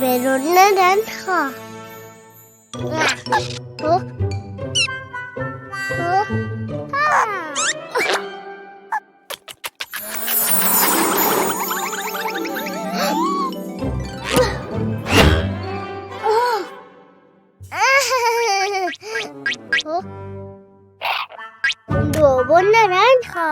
Biberón naranja. Oh. Oh. Ah. Oh. Oh. Lobo naranja.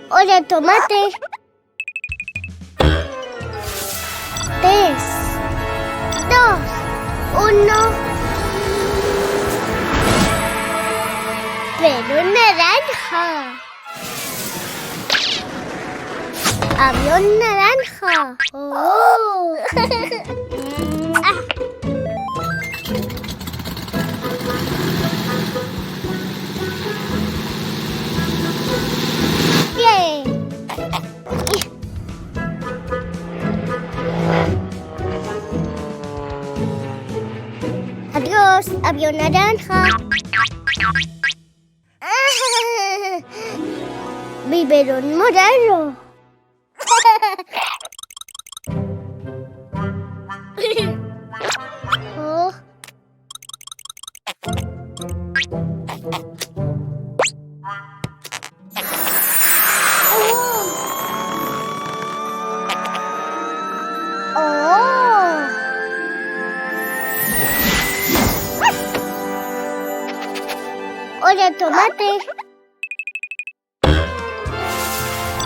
Hola, tomate. 3, 2, 1. Pero naranja. Avión naranja. Oh. Ah. Bien. Adiós, avión naranja. Biberón morado. Oh. Hola, tomate.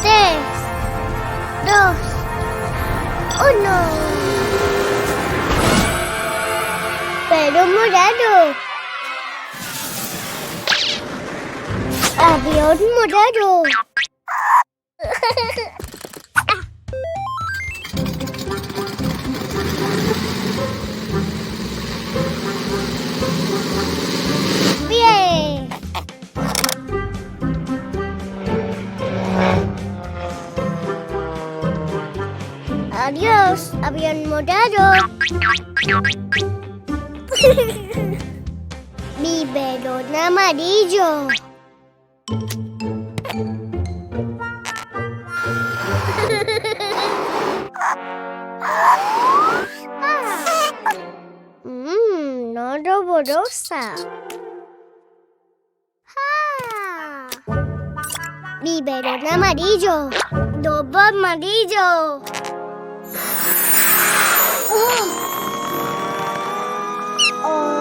3, 2, 1. Pero morado. Avión morado. Bien. Adiós, avión morado. Biberón amarillo. No roborosa. Biberón amarillo. Lobo amarillo. Oh.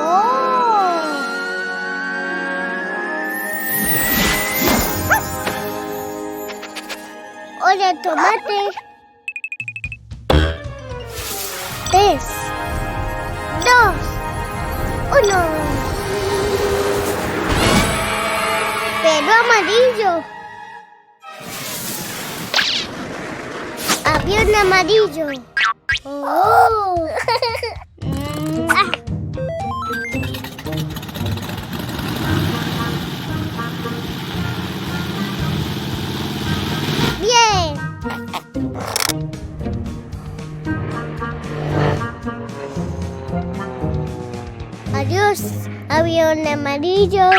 Hola, tomate. 3, 2, 1. Pero amarillo. Avión amarillo. Oh. Ah. Bien. Adiós, avión amarillo.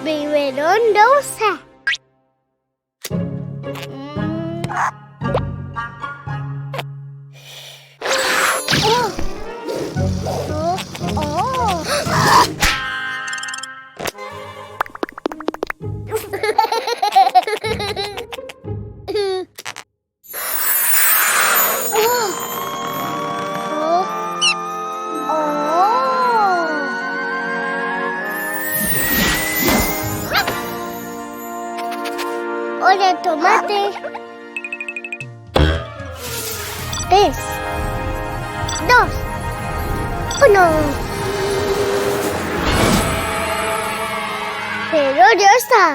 Biberón rosa. Hola, tomate. 3, 2, 1. Pero rosa.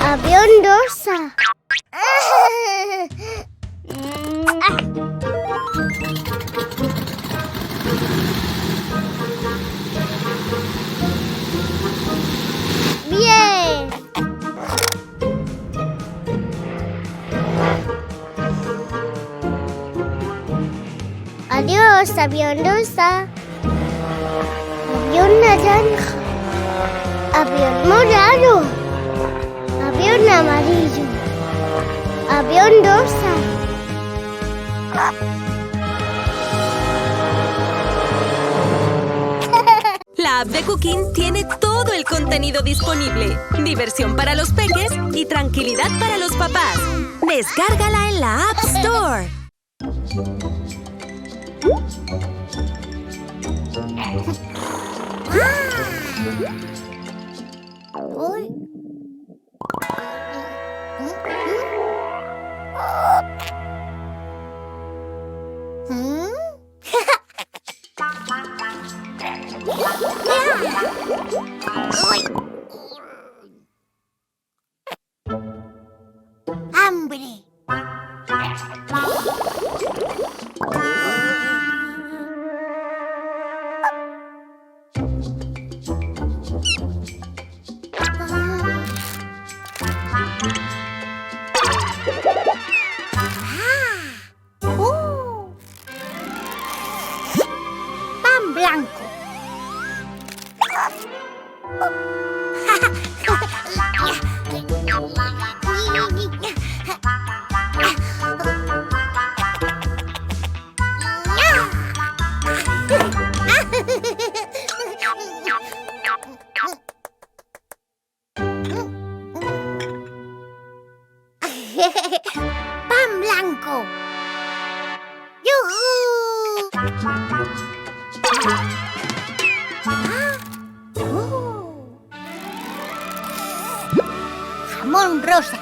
Avión rosa. Bien. Adiós, avión rosa. Avión naranja. Avión morado. Avión amarillo. Avión rosa. La app de Cooking tiene todo el contenido disponible. Diversión para los peques y tranquilidad para los papás. Descárgala en la App Store. ¡Hambre! ¡Pan blanco! ¡Pan blanco! ¡Yujú! Jamón rosa.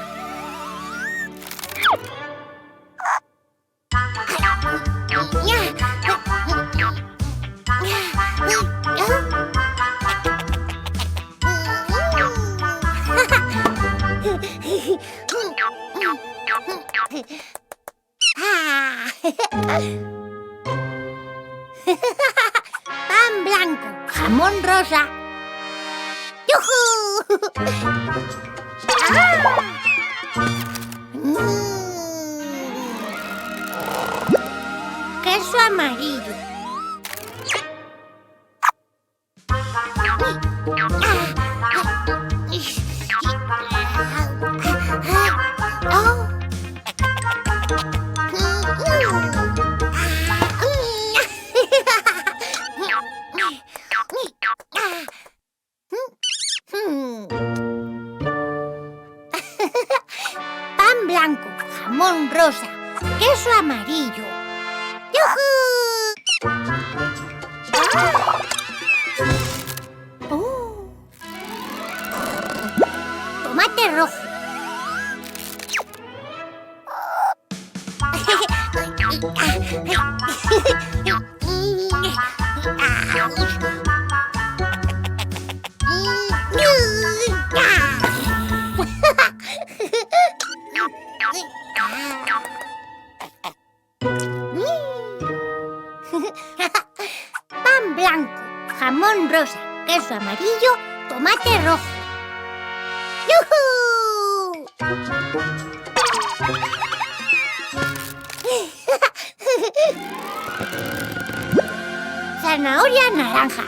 Pan blanco, jamón rosa. ¡Yujú! Queso amarillo. Pan blanco, jamón rosa, queso amarillo. ¡Yujú! Tomate rojo. Pan blanco, jamón rosa, queso amarillo, tomate rojo. ¡Yujú! Zanahoria naranja.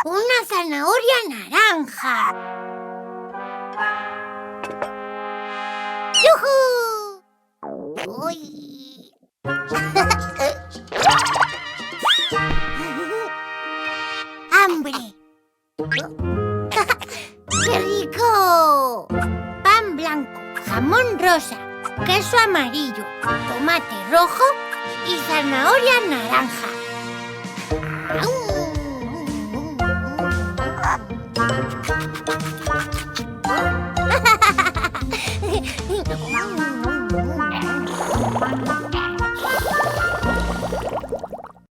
Una zanahoria naranja. ¡Yujú! ¡Uy! ¡Hambre! ¡Qué rico! Pan blanco, jamón rosa, queso amarillo, tomate rojo y zanahoria naranja.